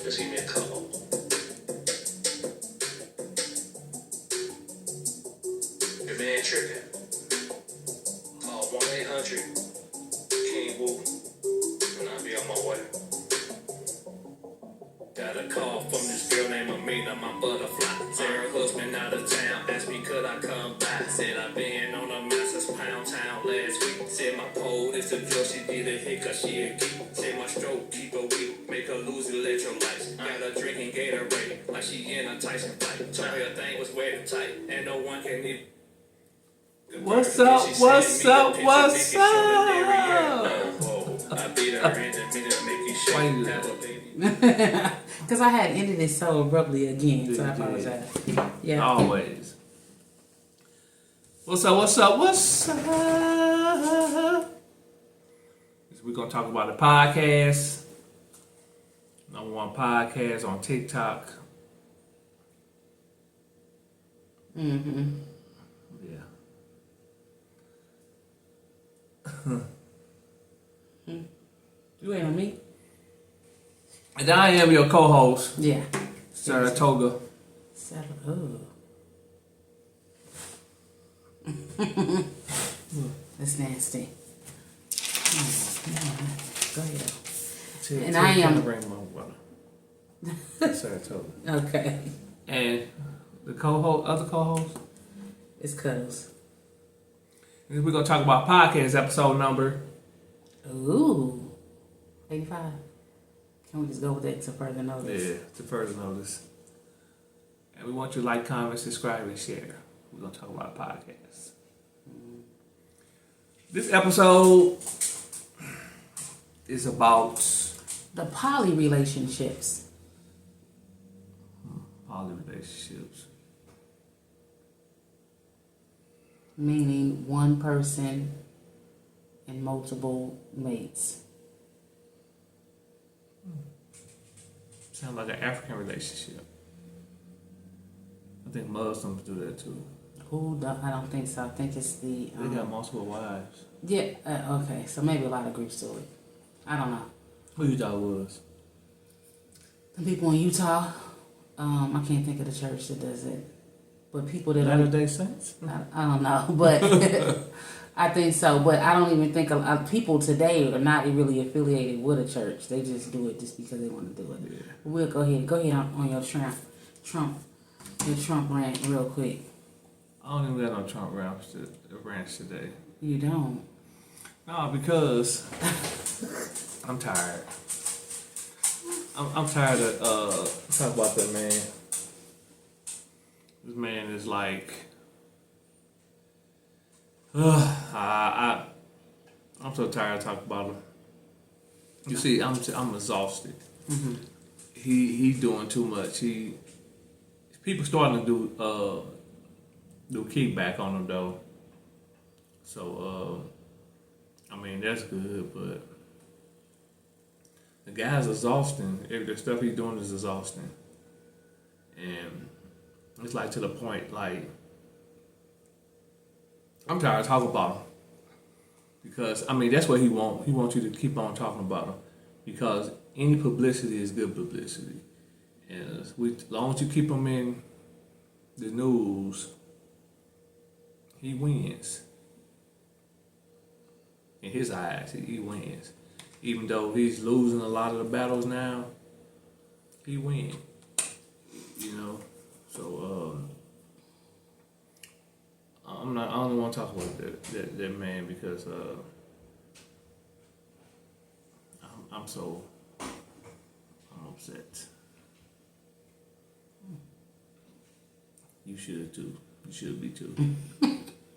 Just give me a call. Your man tripping. Call 1-800 King Woo, and I'll be on my way. Got a call from this girl named Amina, my butterfly. Said her husband out of town, asked me could I come by. Said I been on a master's pound town last week. Said my pole is the drug, she did a hit cause she a geek. Said my stroke keep her weak, make her lose electrolytes. Got her drinking Gatorade, like she in a Tyson fight. Told her thing was wet and tight, and no one can eat. What's up? What's up? What's up? I beat her in the minute, make you shake, have a baby. Because I had ended it so abruptly again, so I apologize. Yeah. Always. What's up? What's up? What's up? We're going to talk about the podcast. #1 podcast on TikTok. Mm-hmm. Yeah. You ain't on me? And I am your co-host, Yeah. Saratoga. Saratoga. That's nasty. Go ahead. And I am. Saratoga. Okay. And the other co-host? It's Cuddles. And we're going to talk about podcast episode number. Ooh. 85. Can we just go with that to further notice? Yeah, to further notice. And we want you to like, comment, subscribe, and share. We're going to talk about podcasts. Mm-hmm. This episode is about the poly relationships. Poly relationships. Meaning one person and multiple mates. Sounds like an African relationship. I think Muslims do that too. I don't think so. I think it's the... They got multiple wives. Yeah, okay. So maybe a lot of groups do it. I don't know. Who you thought it was? The people in Utah. I can't think of the church that does it. But people that... Latter-day Saints? I don't know. But I think so. But I don't even think people today are not really affiliated with a church. They just do it just because they want to do it. Yeah. We'll go ahead on your Trump rant real quick. I don't even got no Trump rants today. You don't? No, because I'm tired. I'm tired of talk about that man. This man is like, I'm so tired of talking about him. You see, I'm exhausted. Mm-hmm. He doing too much. People starting to do kickback on him though. So I mean that's good, but the guy's exhausting. The stuff he's doing is exhausting, and it's like to the point like I'm tired of talking about him because I mean that's what he wants. He wants you to keep on talking about him because any publicity is good publicity, and as long as you keep him in the news, he wins. In his eyes, he wins. Even though he's losing a lot of the battles now, he wins. You know, so I don't want to talk about that man because I'm upset. You should too. You should be too.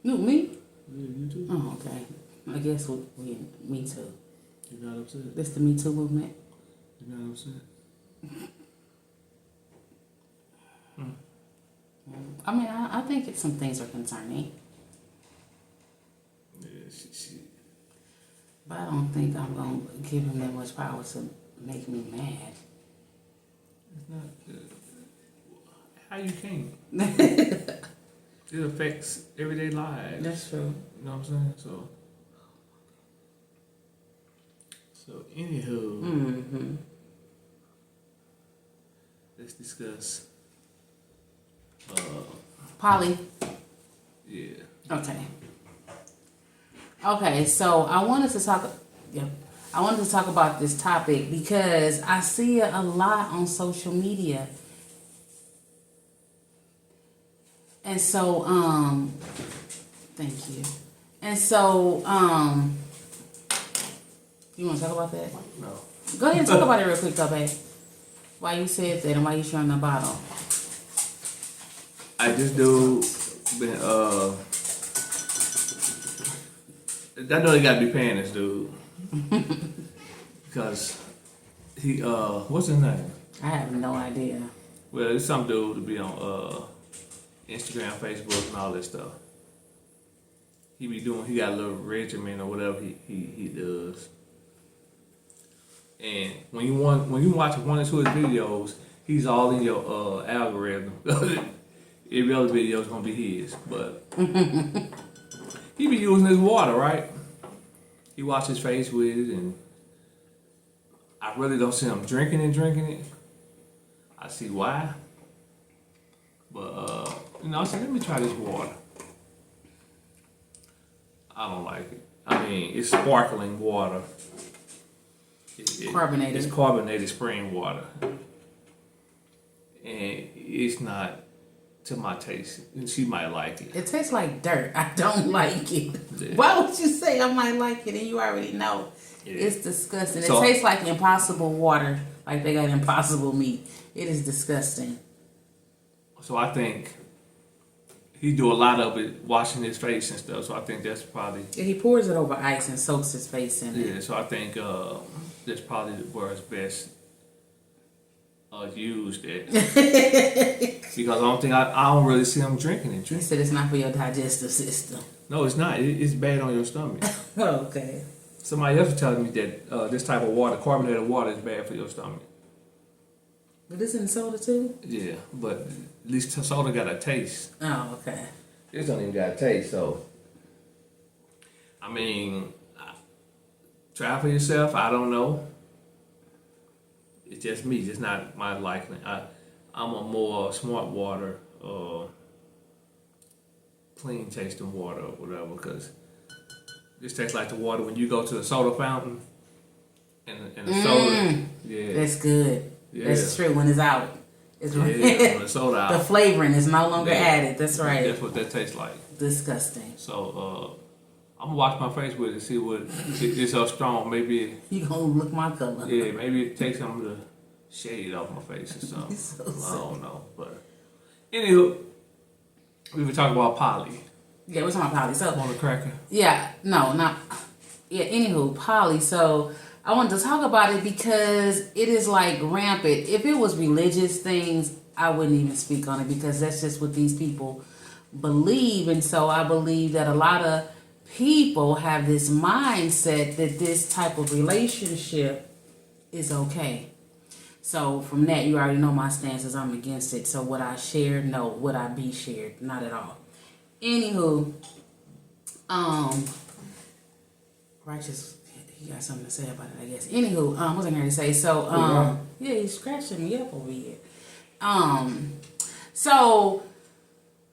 You, me? Yeah, you too. Oh, okay. I guess me too. You're not upset? This the Me Too movement? You're not upset? I mean, I think some things are concerning. Yeah, she. But I don't think I'm going to give him that much power to make me mad. It's not... how you can't? It affects everyday lives. That's true. You know what I'm saying? So anywho, let's discuss. Poly. Yeah. Okay. Okay, so I wanted to talk. Yeah, I wanted to talk about this topic because I see it a lot on social media, and so thank you. And so you want to talk about that? No. Go ahead and talk about it real quick, though, babe. Why you said that and why you showing the bottle? This dude been I know they gotta be paying this dude because he what's his name? I have no idea. Well, it's some dude to be on Instagram, Facebook, and all this stuff. He got a little regimen or whatever he does. And when you watch one or two of his videos, he's all in your algorithm. Every other video is gonna be his, but he be using his water, right? He washes his face with it, and I really don't see him drinking it. I see why, but I said, let me try this water. I don't like it. I mean, it's sparkling water. Carbonated. It's carbonated spring water, and it's not to my taste. And she might like it. It tastes like dirt. I don't like it. Yeah. Why would you say I might like it and you already know? Yeah. It's disgusting. So, it tastes like impossible water, like they got impossible meat. It is disgusting. So I think he do a lot of it washing his face and stuff. So I think that's probably And he pours it over ice and soaks his face in it. yeah. So I think that's probably where it's best used at. Because I don't really see him drinking it. He said it's not for your digestive system. No, it's not. It's bad on your stomach. Okay. Somebody else was telling me that this type of water, carbonated water, is bad for your stomach. But it's in soda too? Yeah, but at least soda got a taste. Oh, okay. This don't even got a taste, so I mean, try for yourself. I don't know. It's just me. It's not my liking. I'm a more smart water, clean tasting water or whatever. Because this tastes like the water when you go to the soda fountain and the soda. Yeah, That's good. Yeah. That's true. When it's out, it's when the soda out. The flavoring is no longer added. That's right. That's what that tastes like. Disgusting. So I'm gonna wash my face with it, see what it's so strong. Maybe You gonna look my color? yeah, maybe it takes some of the shade off my face or something. So I don't know, but anywho, we were talking about Polly. Yeah, we're talking about Polly. So On the cracker. yeah, no, not yeah. Anywho, Polly. So I wanted to talk about it because it is like rampant. If it was religious things, I wouldn't even speak on it because that's just what these people believe. And so I believe that a lot of people have this mindset that this type of relationship is okay. So from that, you already know my stances. I'm against it. So would I share? No. Would I be shared? Not at all. Anywho, Righteous, he got something to say about it, I guess. Anywho, what was I going to say? So, yeah, he's scratching me up over here. So,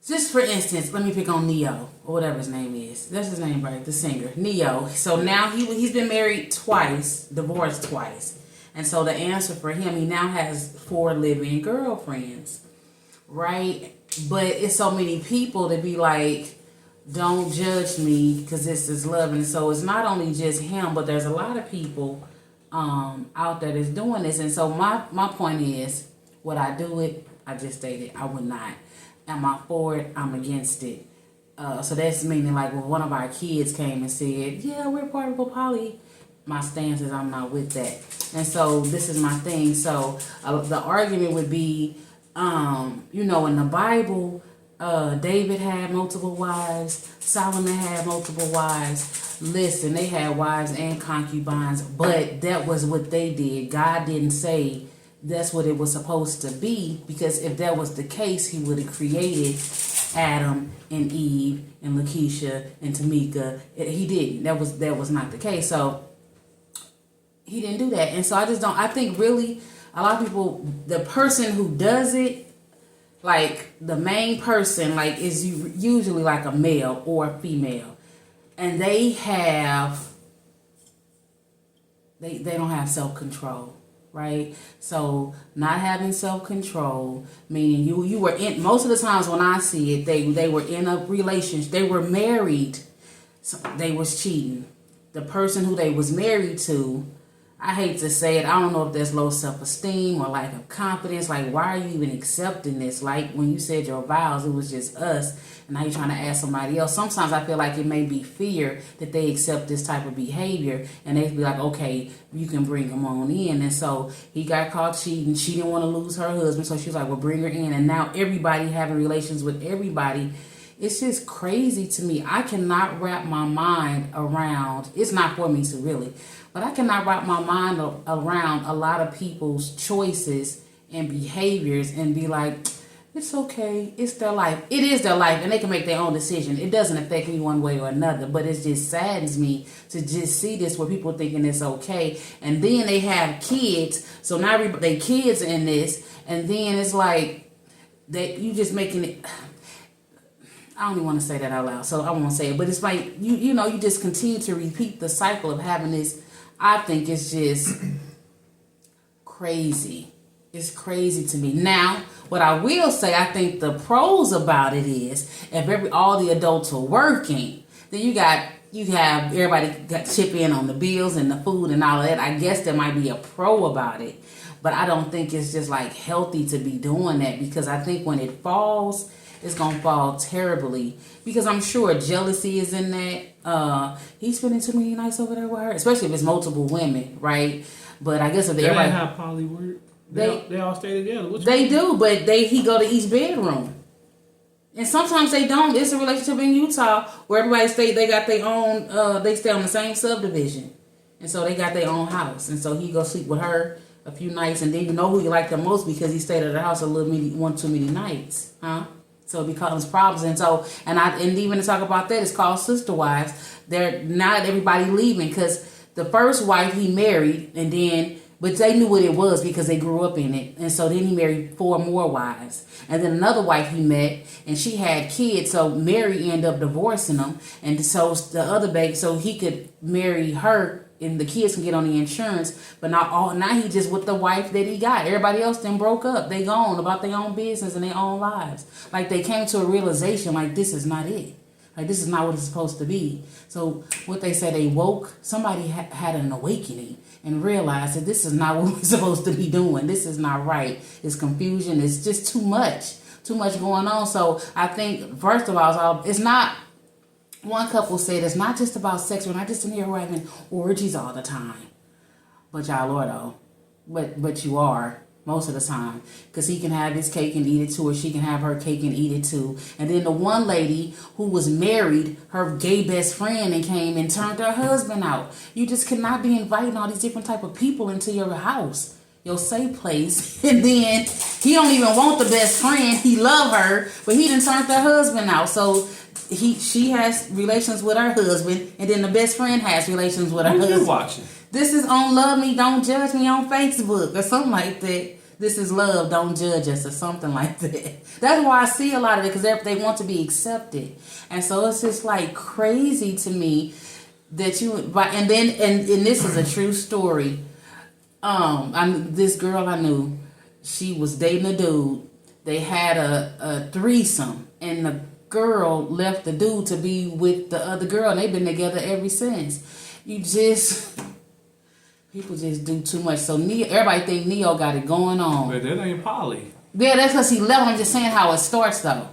just for instance, let me pick on Neo, or whatever his name is. That's his name, right? The singer, Neo. So now he's been married twice, divorced twice. And so the answer for him, he now has 4 living girlfriends, right? But it's so many people to be like, don't judge me because this is love. And so it's not only just him, but there's a lot of people out there that's doing this. And so my point is, would I do it? I just stated I would not. Am I for it? I'm against it. So that's meaning like when one of our kids came and said, yeah, we're part of a poly. My stance is I'm not with that. And so this is my thing. So the argument would be, in the Bible, David had multiple wives. Solomon had multiple wives. Listen, they had wives and concubines, but that was what they did. God didn't say that's what it was supposed to be, because if that was the case, he would have created Adam and Eve and Lakeisha and Tamika. He didn't. That was not the case. So he didn't do that. And so I think really a lot of people, the person who does it, like the main person, like is usually like a male or a female, and they don't have self-control, right? So not having self-control, meaning you were in, most of the times when I see it, they were in a relationship, they were married, so they was cheating. The person who they was married to, I hate to say it, I don't know if there's low self-esteem or lack of confidence. Like, why are you even accepting this? Like, when you said your vows, it was just us, and now you're trying to ask somebody else. Sometimes I feel like it may be fear that they accept this type of behavior, and they be like, okay, you can bring him on in. And so he got caught cheating. She didn't want to lose her husband, so she was like, well, bring her in. And now everybody having relations with everybody. It's just crazy to me. I cannot wrap my mind around, it's not for me to really, but I cannot wrap my mind around a lot of people's choices and behaviors and be like, it's okay, it's their life. It is their life, and they can make their own decision. It doesn't affect me one way or another, but it just saddens me to just see this where people thinking it's okay. And then they have kids, so now they kids in this, and then it's like, that you just making it... I don't even want to say that out loud, so I won't say it. But it's like, you know, you just continue to repeat the cycle of having this. I think it's just crazy. It's crazy to me. Now, what I will say, I think the pros about it is, if all the adults are working, then you have everybody got chip in on the bills and the food and all of that. I guess there might be a pro about it. But I don't think it's just like healthy to be doing that, because I think when it falls, it's gonna fall terribly, because I'm sure jealousy is in that. He's spending too many nights over there with her, especially if it's multiple women, right? But I guess if everybody, how poly work. They all stay together. They do, but he go to each bedroom, and sometimes they don't. It's a relationship in Utah where everybody stay. They got their own. They stay on the same subdivision, and so they got their own house, and so he go sleep with her a few nights, and then you know who you like the most because he stayed at the house one too many nights, huh? So it becomes problems, and even to talk about that, it's called sister wives. They're not everybody leaving, because the first wife he married, but they knew what it was because they grew up in it, and so then he married 4 more wives, and then another wife he met, and she had kids. So Mary ended up divorcing him, and so the other baby, so he could marry her, and the kids can get on the insurance. But now he just with the wife that he got. Everybody else then broke up. They gone about their own business and their own lives. Like, they came to a realization, like, this is not it. Like, this is not what it's supposed to be. So what they say, they woke. Somebody had an awakening and realized that this is not what we're supposed to be doing. This is not right. It's confusion. It's just too much going on. So I think, first of all, it's not. One couple said it's not just about sex. We're not just in here having orgies all the time. But y'all are, though. But you are most of the time. Because he can have his cake and eat it too, or she can have her cake and eat it too. And then the one lady who was married, her gay best friend, and came and turned her husband out. You just cannot be inviting all these different type of people into your house, your safe place. And then he don't even want the best friend. He love her, but he done turned her husband out. So she has relations with her husband, and then the best friend has relations with her husband. What are you watching? This is on Love Me, Don't Judge Me on Facebook, or something like that. This is Love, Don't Judge Us, or something like that. That's why I see a lot of it, because they want to be accepted. And so it's just like crazy to me that and this is a true story. This girl I knew, she was dating a dude. They had a threesome, and the girl left the dude to be with the other girl, and they've been together ever since. People just do too much. So everybody think Neo got it going on. But that ain't poly. Yeah, that's because he left. I'm just saying how it starts, though.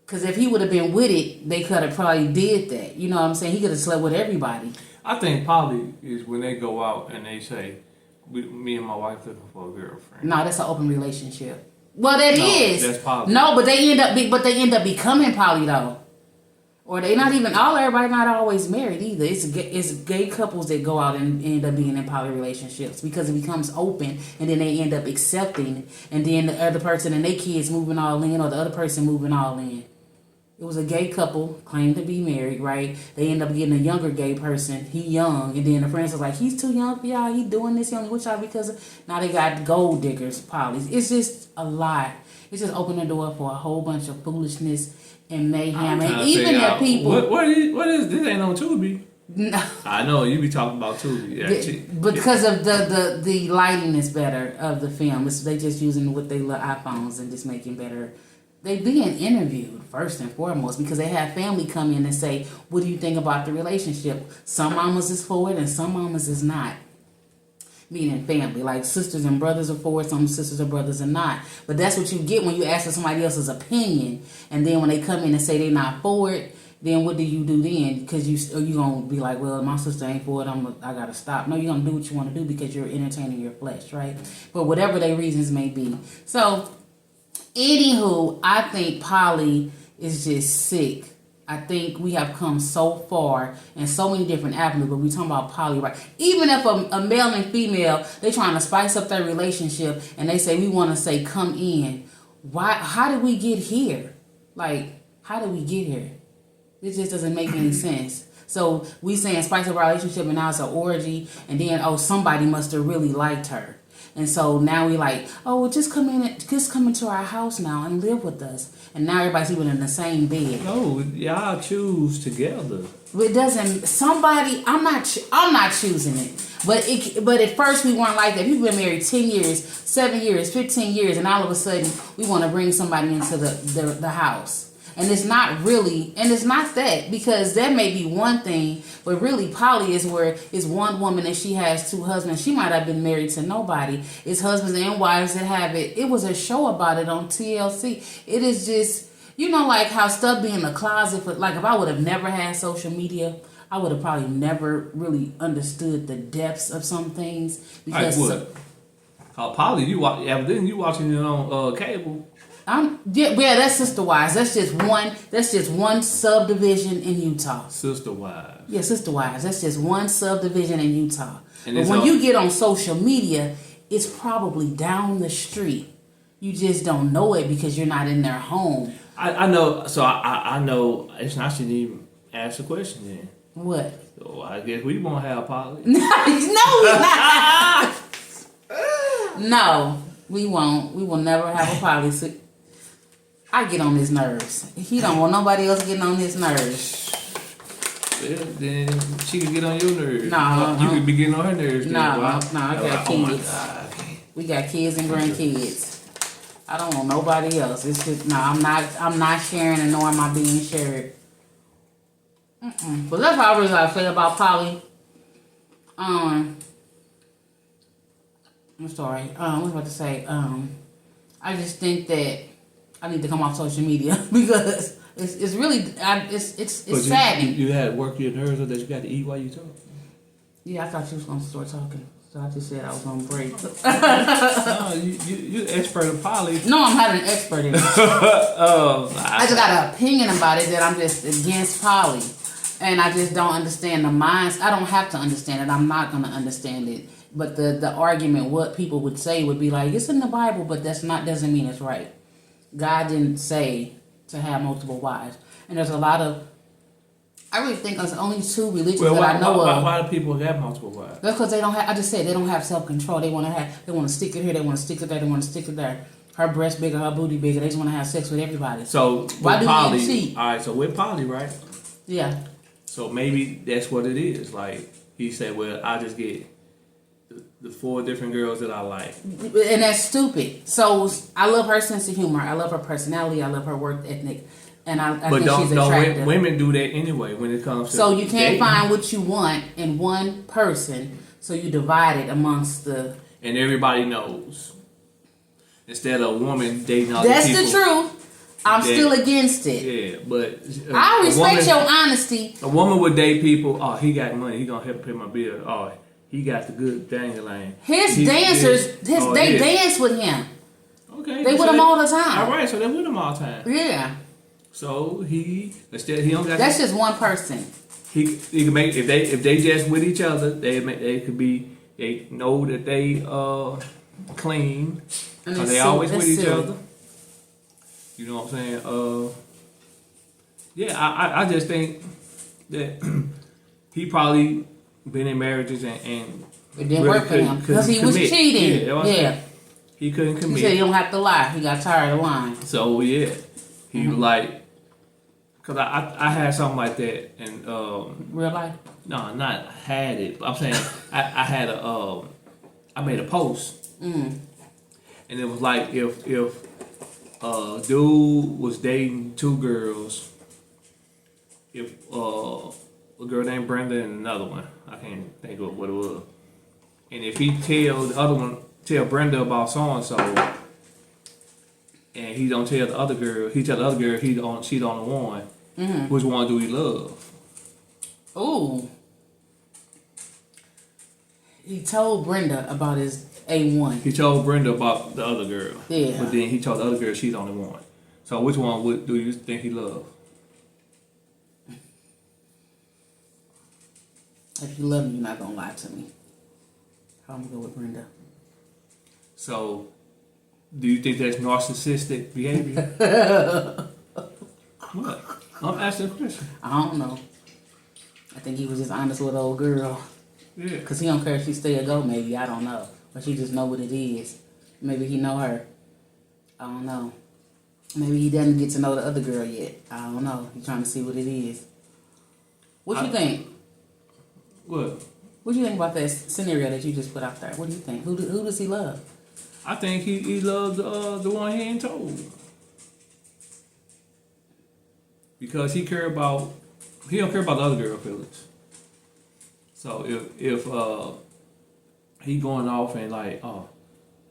Because if he would have been with it, they could have probably did that. You know what I'm saying? He could have slept with everybody. I think poly is when they go out and they say, me and my wife looking for a girlfriend. No, that's an open relationship. Well, that is. That's poly. No, but they end up becoming poly, though. Or they not even, everybody not always married either. It's gay couples that go out and end up being in poly relationships, because it becomes open, and then they end up accepting, and then the other person and their kids moving all in, or the other person moving all in. It was a gay couple, claimed to be married, right? They end up getting a younger gay person. He young, and then the friends was like, he's too young for y'all. He doing this, he only with y'all because now they got gold diggers, polys. It's just a lot. It's just opening the door for a whole bunch of foolishness and mayhem, and even their people. What is this? Ain't on Tubi. No. I know you be talking about Tubi. Because of the lighting is better of the film. They just using what they love iPhones and just making better. They being interviewed first and foremost because they have family come in and say, what do you think about the relationship? Some mamas is for it and some mamas is not. Meaning family, like sisters and brothers are for it, some sisters or brothers are not. But that's what you get when you ask for somebody else's opinion, and then when they come in and say they're not for it, then what do you do then? Because you gonna be like, well, my sister ain't for it, I gotta stop. No, you're gonna do what you want to do because you're entertaining your flesh, right? But whatever their reasons may be. So, anywho, I think Polly is just sick. I think we have come so far in so many different avenues, but we talking about poly, right? Even if a male and female, they trying to spice up their relationship and they say, we want to say, come in. Why? How did we get here? Like, how did we get here? It just doesn't make any sense. So we saying spice up our relationship and now it's an orgy, and then, oh, somebody must have really liked her. And so now we like, oh, well, just come into our house now and live with us. And now everybody's even in the same bed. No, y'all choose together. It doesn't. Somebody, I'm not choosing it. But at first we weren't like that. People been married 10 years, 7 years, 15 years, and all of a sudden we want to bring somebody into the house. And it's not really, and it's not that, because that may be one thing, but really poly is where it's one woman and she has two husbands. She might have been married to nobody. It's husbands and wives that have it. It was a show about it on TLC. It is just, like how stuff be in the closet. Like if I would have never had social media, I would have probably never really understood the depths of some things. Because Poly, you watching it on cable. That's Sister Wives. That's just one subdivision in Utah. Sister Wives. Yeah, Sister Wives. That's just one subdivision in Utah. But when you get on social media, it's probably down the street. You just don't know it because you're not in their home. I know. So I know. I shouldn't even ask the question then. What? So I guess we won't have Poly. No, we not. No, we won't. We will never have a Poly. I get on his nerves. He don't want nobody else getting on his nerves. Well, then she can get on your nerves. No, you could be getting on her nerves. No, I got kids. Oh my God. We got kids and grandkids. I don't want nobody else. It's just I'm not sharing, and nor am I being shared. But that's all I really gotta say about Poly. I'm sorry. What was I about to say? I just think that I need to come off social media because it's really it's saddening. You had work your nerves, or that you got to eat while you talk. Yeah, I thought you was gonna start talking, so I just said I was gonna break. No, you expert in Poly. No, I'm not an expert in it. I just got an opinion about it that I'm just against Poly, and I just don't understand the minds. I don't have to understand it. I'm not gonna understand it. But the argument, what people would say would be like, it's in the Bible, but doesn't mean it's right. God didn't say to have multiple wives. And there's a lot of, I really think there's only two religions that I know of. Why do people have multiple wives? That's because they don't have, I just said, they don't have self-control. They want to stick it here, they want to stick it there, they want to stick it there. Her breast bigger, her booty bigger. They just want to have sex with everybody. So, why do Poly, men cheat? All right, so with Poly, right? Yeah. So maybe that's what it is. Like, he said, well, I just get the 4 different girls that I like. And that's stupid. So I love her sense of humor. I love her personality. I love her work ethic. And I think she's attractive. Don't women do that anyway when it comes to So you can't dating. find what you want in one person. So you divide it amongst the... And everybody knows. Instead of a woman dating other people. That's the truth. I'm still against it. Yeah, but... I respect your honesty. A woman would date people, oh, he got money. He gonna help pay my bill. Oh, he got the good dangling. His dancers, they dance with him. Okay. They with him all the time. All right, so they with him all the time. Yeah. So he don't got. That's just one person. He can make if they just with each other, they could be, they know that they clean because they always with each other. You know what I'm saying? Yeah, I just think that he probably been in marriages and It didn't work for him because he was cheating. Yeah. He couldn't commit. He said he don't have to lie. He got tired of lying. So yeah, he was like, cause I had something like that and Real life? no, not had it. But I'm saying I had I made a post and it was like if dude was dating two girls, if a girl named Brenda and another one, I can't think of what it was, and if he tell Brenda about so and so, and he don't tell the other girl, he tell the other girl she the only one. Which one do he love? Ooh. He told Brenda about his A1. He told Brenda about the other girl. Yeah. But then he told the other girl she's the only one. So which one do you think he love? If you love me, you're not gonna lie to me. I'm gonna go with Brenda. So, do you think that's narcissistic behavior? What? I'm asking a question. I don't know. I think he was just honest with old girl. Yeah. Cause he don't care if she stay or go. Maybe I don't know, but she just know what it is. Maybe he know her. I don't know. Maybe he doesn't get to know the other girl yet. I don't know. He's trying to see what it is. What you think? What? What do you think about that scenario that you just put out there? What do you think? Who does he love? I think he loves the one he ain't told. Because he don't care about the other girl feelings. So if he going off and like, oh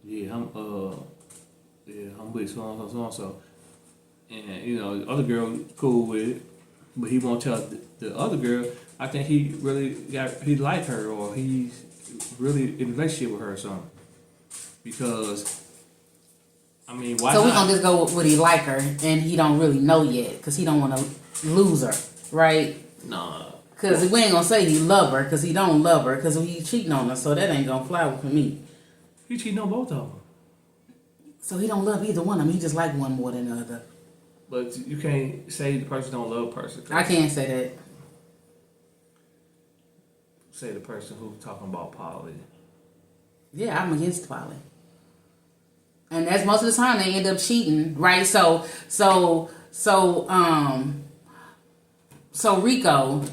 yeah, I'm with so and so, and you know the other girl cool with it, but he won't tell the other girl. I think he like her, or he's really in a relationship with her or something. Because I mean, why? So not? we're gonna just go with he like her, and he don't really know yet, because he don't want to lose her, right? Nah. Because we ain't gonna say he love her, because he don't love her, because he cheating on her, so that ain't gonna fly with me. He cheating on both of them. So he don't love either one of them. He just like one more than the other. But you can't say the person don't love a person. I can't say that. Say the person who's talking about poly. Yeah, I'm against poly. And that's most of the time they end up cheating, right? So Ricco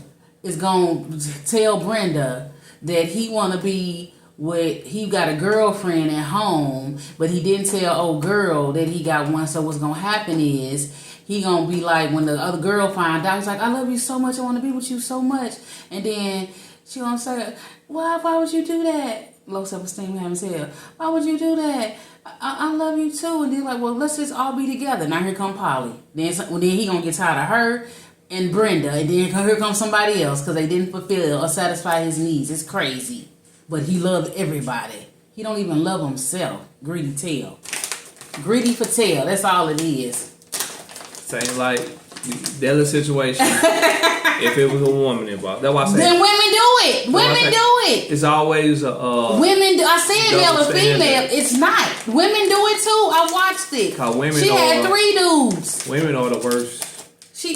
is gonna tell Brenda that he wanna be he got a girlfriend at home, but he didn't tell old girl that he got one. So what's gonna happen is he gonna be like, when the other girl find out, he's like, I love you so much, I wanna be with you so much, and then she gonna say, why would you do that? Low self-esteem, having said, why would you do that? I love you too. And then like, well, let's just all be together. Now here come Polly. Then he gonna get tired of her and Brenda, and then here comes somebody else because they didn't fulfill or satisfy his needs. It's crazy. But he loved everybody. He don't even love himself. Greedy tail. Greedy for tail. That's all it is. Same like the other situation. If it was a woman involved, that's why I say. Then women do it. Women do it. It's always a. Women do. I said male or female. It's not. Women do it too. I watched it. She had 3 dudes. Women are the worst.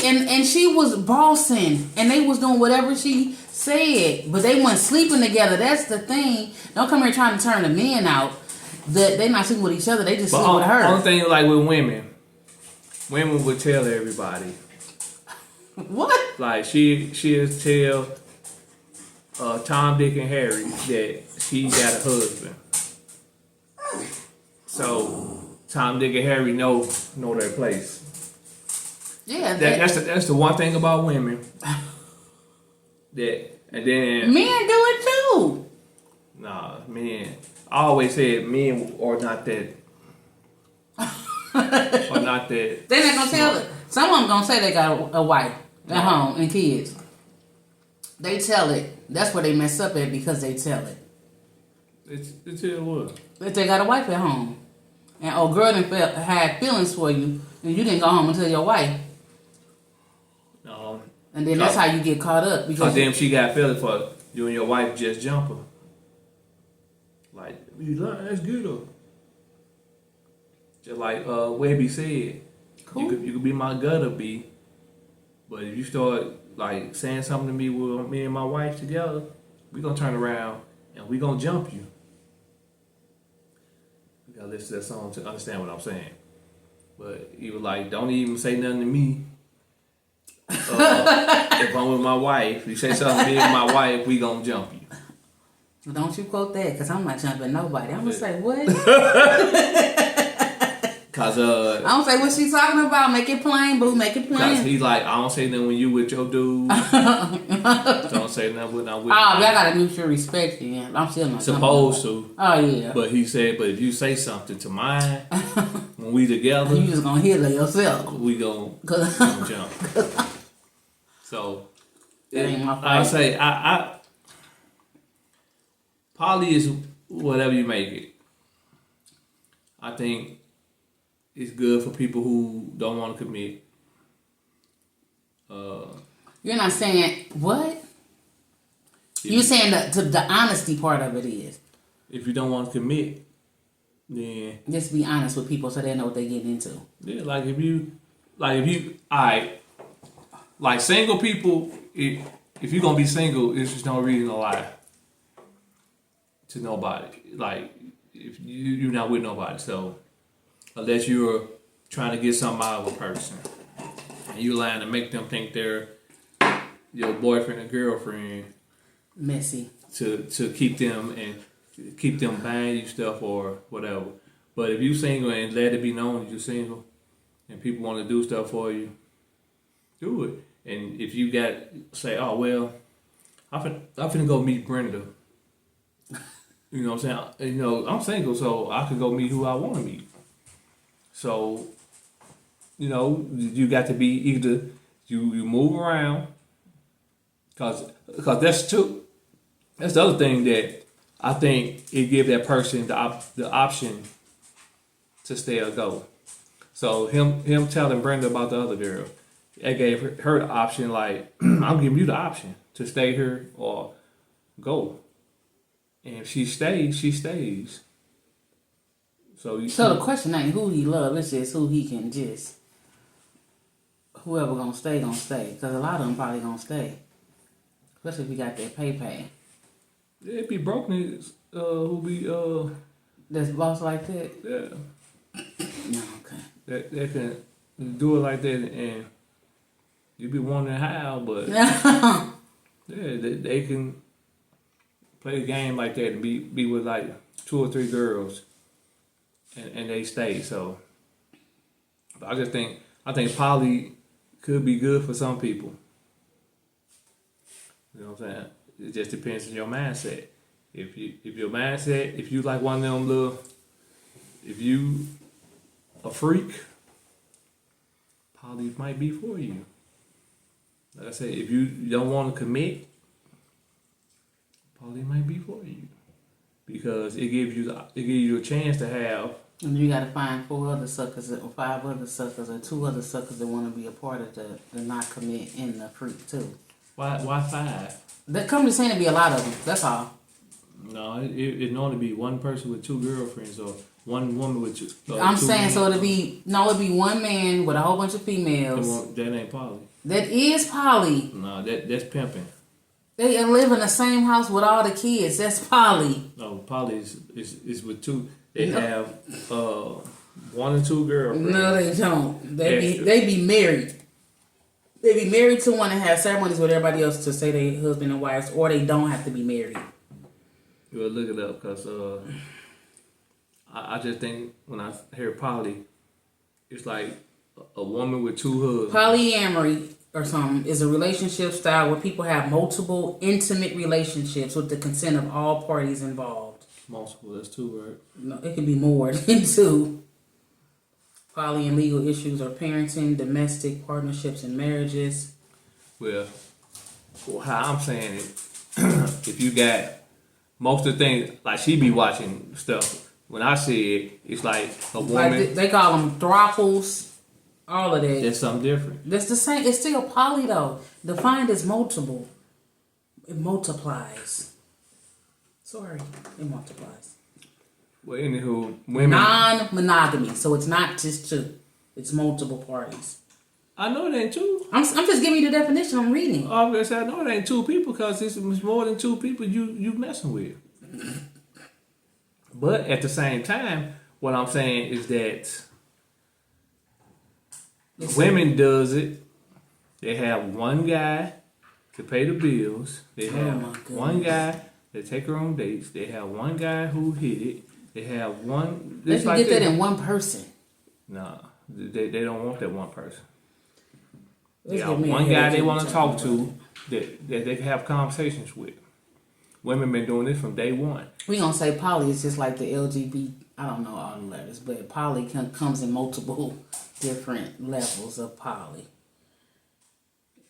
And she was bossing, and they was doing whatever she said, but they weren't sleeping together. That's the thing. Don't come here trying to turn the men out. They not sleeping with each other. They just sleep with her. Only thing like with women would tell everybody. What? Like she'll tell Tom, Dick, and Harry that she got a husband. So Tom, Dick, and Harry know their place. Yeah, that's the one thing about women. And then men do it too. Nah, men. I always said men are not that. Are not that. They're not gonna tell it. Some of them gonna say they got a wife at home and kids. They tell it. That's where they mess up at, because they tell it. They tell what? If they got a wife at home, and old girl had feelings for you, and you didn't go home and tell your wife. No. And then that's how you get caught up. Because damn, she got feelings for you and your wife just jump her. Like, you lying, that's good though. Just like Webby said, cool. you could be my gutter bee, But if you start like saying something to me with me and my wife together, we gonna turn around and we gonna jump you. You gotta listen to that song to understand what I'm saying. But he was like, don't even say nothing to me. If I'm with my wife, you say something to me and my wife, we gonna jump you. Well, don't you quote that, because I'm not jumping nobody. I'm gonna say what? Cause I'm gonna say what she's talking about. Make it plain, boo. Make it plain. Cause he's like, I don't say nothing when you with your dude. Don't say nothing when I'm with. Oh, y'all gotta mutual respect, yeah. I'm still not supposed to. Oh yeah. But he said, but if you say something to mine when we together, you just gonna hit it yourself. We gonna jump. So that ain't my fault. I say I poly is whatever you make it. I think it's good for people who don't want to commit. You're not saying what? You're saying the honesty part of it is. If you don't want to commit, then just be honest with people so they know what they're getting into. Yeah, like if you, alright, like single people, if you're gonna be single, it's just no reason to lie to nobody. Like if you're not with nobody, so unless you're trying to get something out of a person, and you lying to make them think they're your boyfriend or girlfriend, messy to keep them buying you stuff or whatever. But if you single and let it be known that you're single, and people want to do stuff for you, do it. And if you say, oh well, I'm finna go meet Brenda. You know what I'm saying? You know, I'm single, so I can go meet who I want to meet. So, you know, you got to be either you move around, cause that's the other thing that I think it gives that person the option to stay or go. So him telling Brenda about the other girl, it gave her the option, like, I'm giving you the option to stay here or go. And if she stays, she stays. So the question ain't who he love, it's just who he can just, whoever gonna stay. Because a lot of them probably gonna stay. Especially if you got that pay. Yeah, it be broke niggas who be that's boss like that? Yeah. No, okay. That can do it like that, and you be wondering how, but yeah, they can play a game like that and be with like 2 or 3 girls, and they stay. So I think poly could be good for some people. You know what I'm saying? It just depends on your mindset. If your mindset, if you like one of them little, if you a freak, poly might be for you. Like I said, if you don't want to commit, poly might be for you, because it gives you a chance to have. And you got to find 4 other suckers, or 5 other suckers, or 2 other suckers that want to be a part of the not commit and the freak too. Why 5? That come to saying to be a lot of them. That's all. No, it normally be one person with 2 girlfriends or one woman with 2. I'm saying men. So it'd be one man with a whole bunch of females. That ain't poly. That is poly. No, that's pimping. They live in the same house with all the kids. That's poly. No, poly is with 2. They have 1 or 2 girlfriends. No, they don't. They be married. They be married to one and have ceremonies with everybody else to say they husband and wives, or they don't have to be married. You will look it up, because I just think when I hear poly, it's like a woman with 2 husbands. Polyamory or something is a relationship style where people have multiple intimate relationships with the consent of all parties involved. Multiple, that's 2, right? No, it can be more than 2. Poly and legal issues are parenting, domestic partnerships, and marriages. Well, how I'm saying it, if you got most of the things, like she be watching stuff. When I see it, it's like a woman. Like they call them throuples, all of that. That's something different. That's the same. It's still poly though. Defined as multiple. It multiplies. Sorry, it multiplies. Well, anywho, women. Non-monogamy, so it's not just 2. It's multiple parties. I know it ain't two. I'm just giving you the definition. I'm reading. Obviously, I know it ain't two people because it's more than two people you messing with. But at the same time, what I'm saying is that women does it. They have one guy to pay the bills. They have one guy that take her on dates. They have one guy who hit it. They have one. They can get that in one person. Nah, they don't want that one person. They Let's got get me one a guy head they to want to talk talk to that they can have conversations with. Women been doing this from day one. We gonna say poly is just like the LGBT. I don't know all the letters, but poly comes in multiple different levels of poly.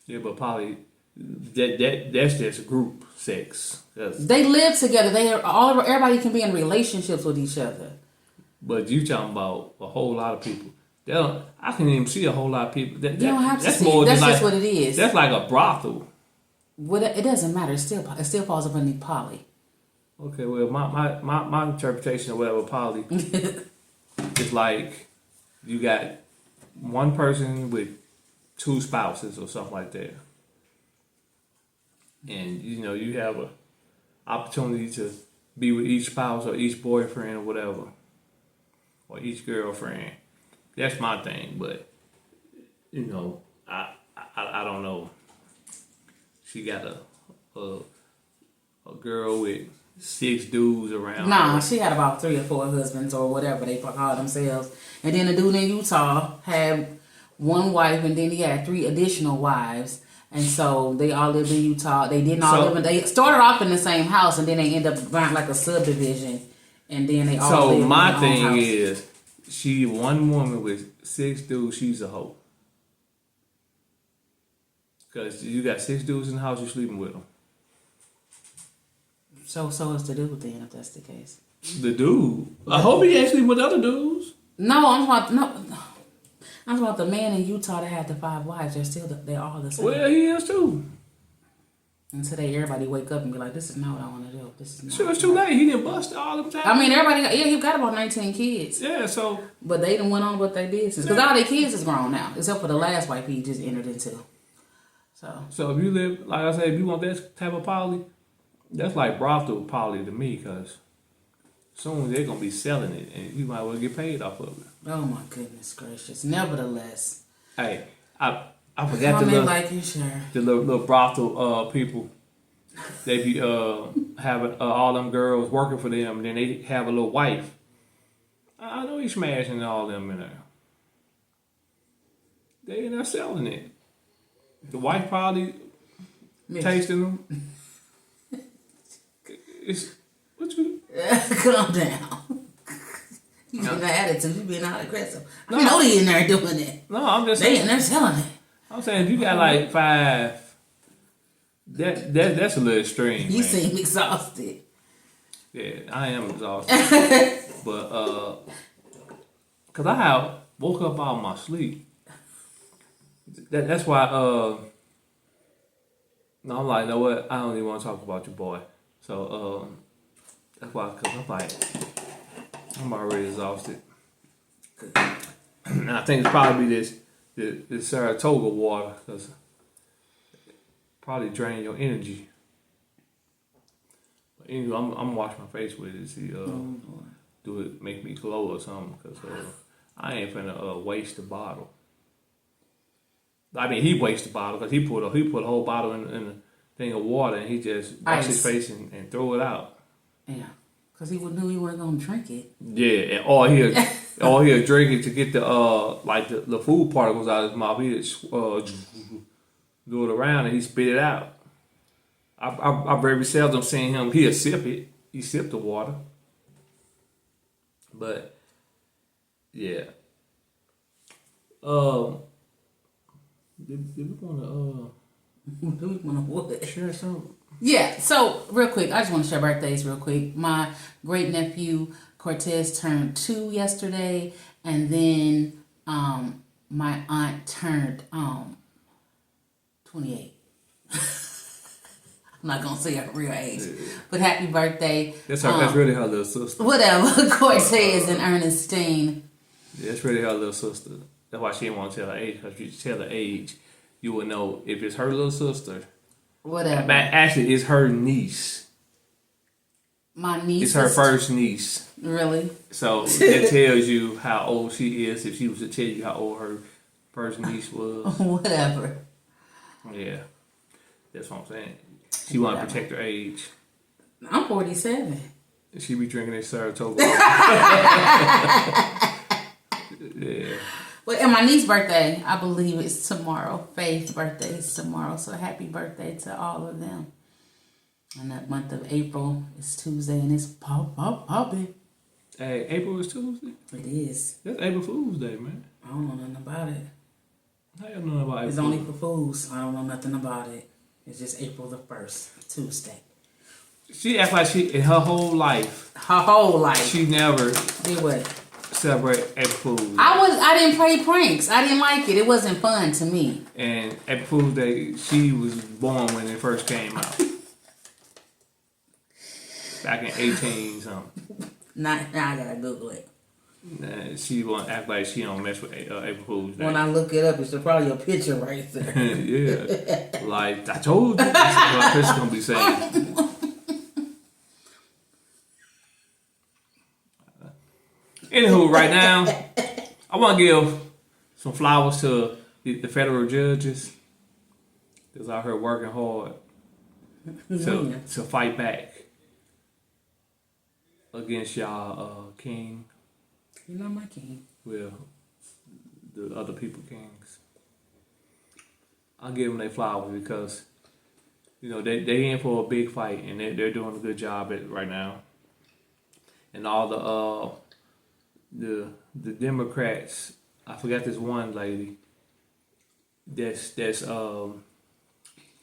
Yeah, but poly, that's just group sex. They live together. Everybody can be in relationships with each other. But you talking about a whole lot of people. I can't even see a whole lot of people. You don't have to that's see. more That's than just like, what it is. That's like a brothel. Well, it doesn't matter. It still falls up underneath poly. Okay, well, my interpretation of whatever poly is like you got one person with two spouses or something like that. And, you have a opportunity to be with each spouse or each boyfriend or whatever. Or each girlfriend. That's my thing, but, I don't know. She got a girl with 6 dudes around. Nah, she had about 3 or 4 husbands or whatever they call themselves. And then the dude in Utah had 1 wife, and then he had 3 additional wives. And so they all lived in Utah. They didn't all live in. They started off in the same house, and then they end up buying like a subdivision. And then they all lived in their own house. So my thing is, she one woman with 6 dudes. She's a hoe. Because you got 6 dudes in the house, you're sleeping with them. So is the dude then, if that's the case. The dude? I hope he ain't sleeping with other dudes. No, I'm talking about the man in Utah that had the 5 wives. They're all the same. Well, he is too. And today everybody wake up and be like, this is not what I want to do. This is not. Sure, it's too late. He didn't bust all the time. I mean, he got about 19 kids. Yeah, so. But they done went on with their business. Because all their kids is grown now. Except for the last wife he just entered into. So if you live, like I said, if you want that type of poly, that's like brothel poly to me, because soon they're going to be selling it, and you might well get paid off of it. Oh my goodness gracious. Nevertheless. Hey, I forgot the little brothel people. They be having all them girls working for them, and then they have a little wife. I know he's smashing all them in there. They in there selling it. The wife probably tasting them. What you? Calm down. You being an attitude. You being all aggressive. I know they in there doing it. No, I'm just saying. They in there selling it. I'm saying if you got like 5. That's a little extreme. You seem exhausted. Yeah, I am exhausted. But cause I woke up out of my sleep. That's why. No, I'm like, you know what? I don't even want to talk about your boy. So that's why, cause I'm like, I'm already exhausted. And I think it's probably this Saratoga water, cause probably drain your energy. But anyway, I'm gonna wash my face with it. See, do it make me glow or something? Cause I ain't finna waste the bottle. I mean, he wasted the bottle because he put a whole bottle in a thing of water, and he just washed his face and threw it out. Yeah, because he knew he wasn't gonna drink it. Yeah, and all he'll drink it to get the food particles out of his mouth. He do it around and he spit it out. I very seldom seen him. He'll sip it. He sipped the water. But yeah. Did we want to share something? Yeah, so real quick, I just want to share birthdays real quick. My great nephew Cortez turned 2 yesterday, and then my aunt turned 28. I'm not gonna say her real age, but happy birthday. That's really her little sister. Whatever, Cortez and Ernestine. Yeah, that's really her little sister. That's why she didn't want to tell her age, because if you tell her age, you would know if it's her little sister. Whatever. Actually, it's her niece. My niece. It's her first niece. Really? So that tells you how old she is if she was to tell you how old her first niece was. Whatever. Yeah. That's what I'm saying. She want to protect her age. I'm 47. She be drinking that Saratoga. Yeah. Well, and my niece's birthday, I believe it's tomorrow. Faith's birthday is tomorrow. So happy birthday to all of them. And that month of April is Tuesday, and it's popping. Hey, April is Tuesday? It is. That's April Fool's Day, man. I don't know nothing about it. How you know about April? It's only for fools. I don't know nothing about it. It's just April the 1st, Tuesday. She acts like she, in her whole life, she never Did what? celebrate April Fool's Day. I didn't play pranks. I didn't like it. It wasn't fun to me. And April Fool's Day, she was born when it first came out. Back in 18 something. Now I gotta Google it. Nah, she won't act like she don't mess with April Fool's Day. When I look it up, it's probably a picture right there. Yeah. Like, I told you. That's what Chris is going to be saying. Anywho, right now, I want to give some flowers to the federal judges that's out here working hard to fight back against y'all King. You're not my king. Well, the other people kings. I'll give them their flowers because, they in for a big fight and they're doing a good job at it right now. And all the Democrats, I forgot this one lady that's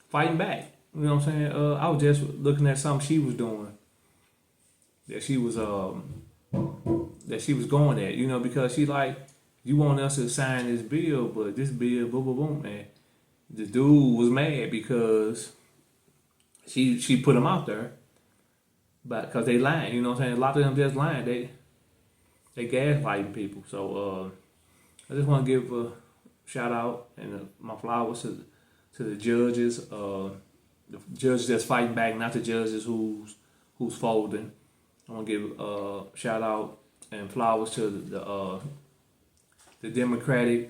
fighting back. You know what I'm saying? I was just looking at something she was doing that she was going at, because she like, you want us to sign this bill, but this bill, boom, boom, boom, and the dude was mad because she put him out there, but because they lying, you know what I'm saying? A lot of them just lying. They gaslighting people. So I just want to give a shout out and my flowers to the judges, the judges that's fighting back, not the judges who's folding. I want to give a shout out and flowers to the Democratic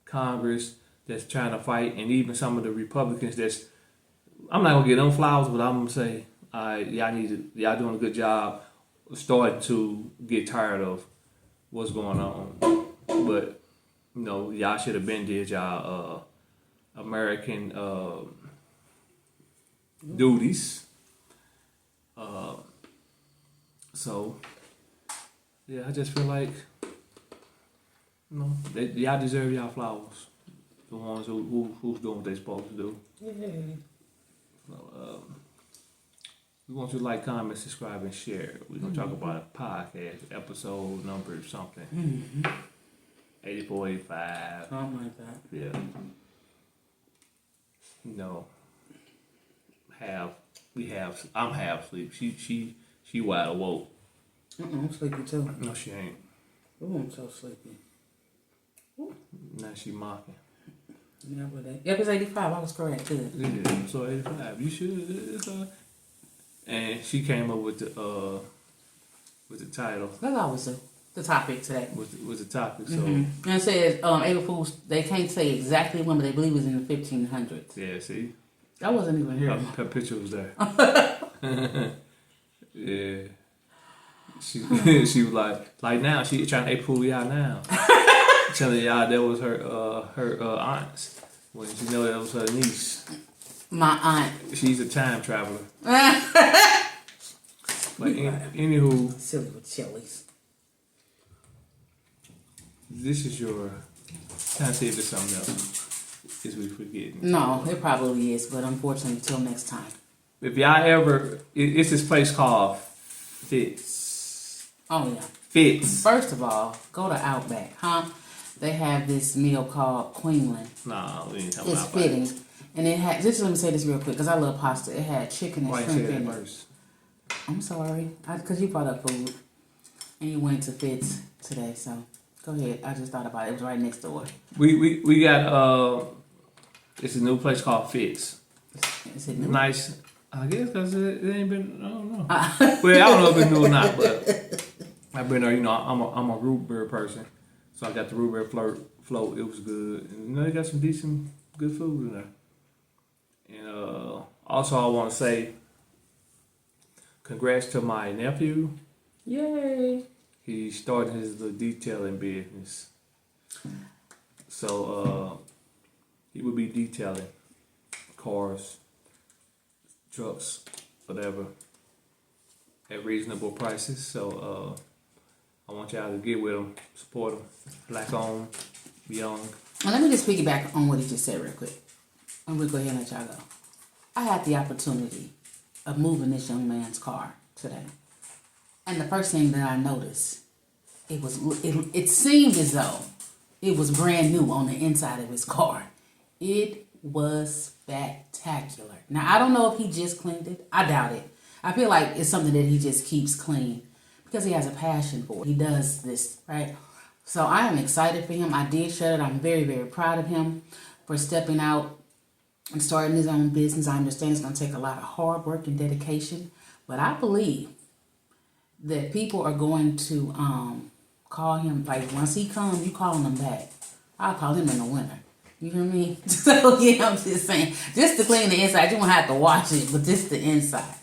Congress that's trying to fight, and even some of the Republicans that's, I'm not gonna give them flowers, but I'm gonna say, y'all doing a good job starting to get tired of what's going on. But y'all should have been did y'all American duties. So yeah, I just feel like y'all deserve y'all flowers. The ones who's doing what they supposed to do. Yeah. So, we want you to like, comment, subscribe, and share. We're gonna talk about a podcast episode number something. 84, 85. Something like that. Yeah. I'm half asleep. She wide awoke. I'm sleepy too. No, she ain't. Ooh, I'm so sleepy. Ooh. Now she mocking. Yeah, but it was 85. I was correct. Good. Yeah, so 85. You should. And she came up with the title. That's always the topic today. With the topic. So And it says April Fools. They can't say exactly when, but they believe it was in the 1500s. yeah, see, I wasn't even here. her picture was there. Yeah. She was like now she trying to April y'all now. Telling y'all that was her aunts when she know that was her niece. My aunt. She's a time traveler. But anywho, Silly with chilies. this is your. Trying to see if there's something else. Is we forgetting? No, it probably is, but unfortunately, until next time. If y'all ever, it's this place called Fitz. Oh yeah. Fitz. First of all, go to Outback, huh? They have this meal called Queenland. Nah, we ain't talking It's about fitting. And it had, just let me say this real quick, because I love pasta. It had chicken and Why you shrimp say in that it. first? I'm sorry. Because you brought up food. And you went to Fitz today, so Go ahead. I just thought about it. It was right next door. We got it's a new place called Fitz. Is it new? Nice, I guess, because it ain't been. I don't know. Well, I don't know if it's new or not, but I've been there. You know, I'm a root beer person, so I got the root beer float. It was good, and you know they got some decent, good food in there. And also, I want to say, congrats to my nephew. Yay! He started his little detailing business. So he would be detailing cars, trucks, whatever, at reasonable prices. So I want y'all to get with him, support him. Black owned, young. Well, let me just piggyback on what he just said real quick. I'm going to go ahead and let y'all go. I had the opportunity of moving this young man's car today. And the first thing that I noticed, it seemed as though it was brand new on the inside of his car. It was spectacular. Now, I don't know if he just cleaned it. I doubt it. I feel like it's something that he just keeps clean because he has a passion for it. He does this, right? So I am excited for him. I did share it. I'm very, very proud of him for stepping out and starting his own business. I understand it's going to take a lot of hard work and dedication, but I believe that people are going to call him, like once he comes, you calling him back. I'll call him in the winter. You hear me? So yeah, I'm just saying, just to clean the inside, you won't have to wash it, but just the inside.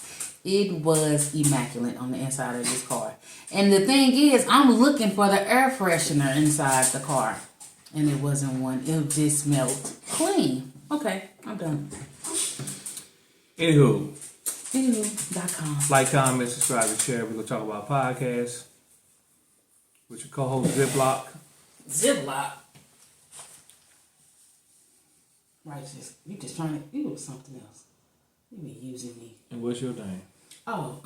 It was immaculate on the inside of this car. And the thing is, I'm looking for the air freshener inside the car. And it wasn't one. It just smelled clean. Okay, I'm done. Anywho.com. Like, comment, subscribe, and share. We're going to talk about podcasts with your co-host, Ziploc. Ziploc? Right, you just trying to, you was something else. You be using me. And what's your name? Oh,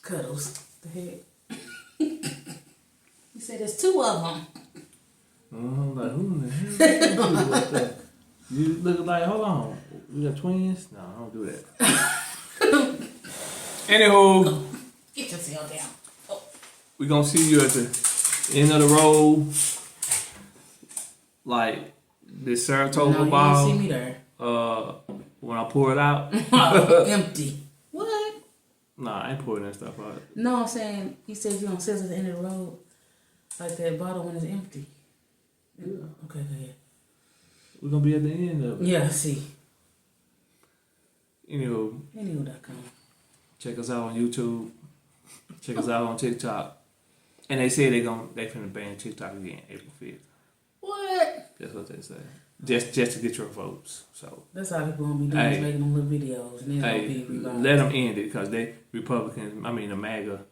Cuddles. The heck? You said there's two of them. Like, who in the hell is that? You look like, hold on, you got twins? No, I don't do that. Anywho. Get yourself down. Oh. We're going to see you at the end of the road. Like, this Saratoga bottle. You didn't see me there. When I pour it out. Empty. What? Nah, I ain't pouring that stuff out. No, I'm saying, he said you're going to sit at the end of the road. Like that bottle when it's empty. Yeah. Okay, go ahead. We're going to be at the end of it. Yeah, I see. Anywho.com. Check us out on YouTube. Check us out on TikTok. And they say they finna ban TikTok again April 5th. What? That's what they say. Just to get your votes. So that's how people gonna be doing, is making them little videos, and then gonna be revived. Let them end it, because the MAGA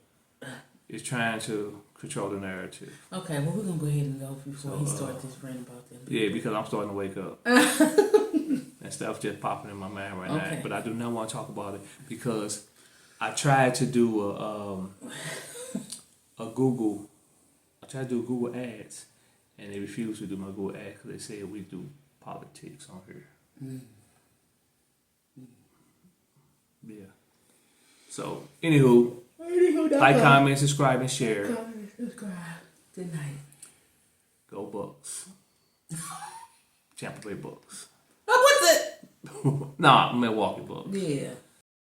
is trying to control the narrative. Okay, well we're gonna go ahead and go before he starts this rant about them. Yeah, because I'm starting to wake up. And stuff just popping in my mind right now. But I do not want to talk about it because I tried to do a Google. I tried to do Google Ads, and they refused to do my Google Ads because they said we do politics on here. Yeah. So, anywho, like, comment, subscribe, and share. Subscribe. Good night. Go Bucks. Tampa Bay Bucks. Oh, what's it? Nah, Milwaukee Bucks. Yeah.